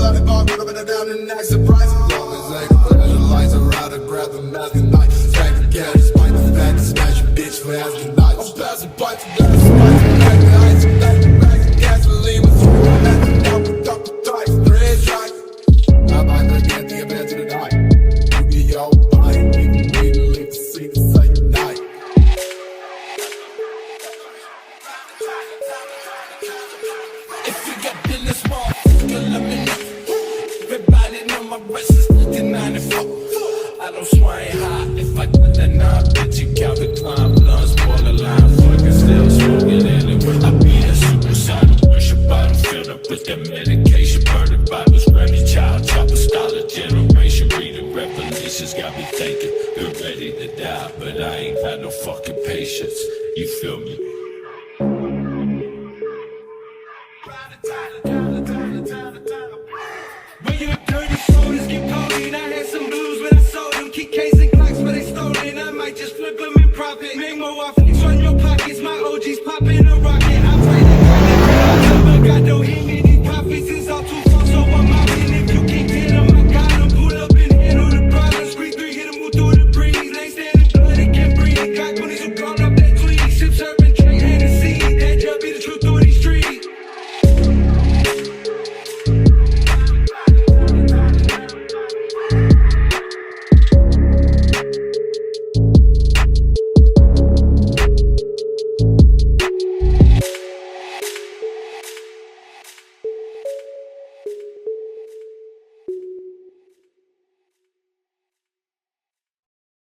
about it, all good up and down and act surprised. As long as they can flash the lights around and grab the mask and night. Smack the gas, despite the fact to smash a bitch for asking nights. I'm passing by to that, despite the fact that I smack the back of gasoline with you. I'm at the top with double dice, thread right. I might not get the event to the night. You be your body, people need to leave the scene to say goodnight. If you got business, motherfucker, let me know. Everybody know my wrist is looking 94. I don't swing high. If I got that nine, bitch, you count the climb, blunts, borderline, fucking still smoking anyway. I be that suicidal, worship bottle filled up with that medication, burning Bibles, Grammy child, chopper scholar generation, reading revelations, got me thinking, you're ready to die, but I ain't got no fucking patience. You feel me? When you're dirty shoulders get cold, I had some blues when I sold them. Keep casing clocks, but they stolen. I might just flip them in profit. Make more off, on your pockets. My OG's popping a rocket. I pray that God, got no hit.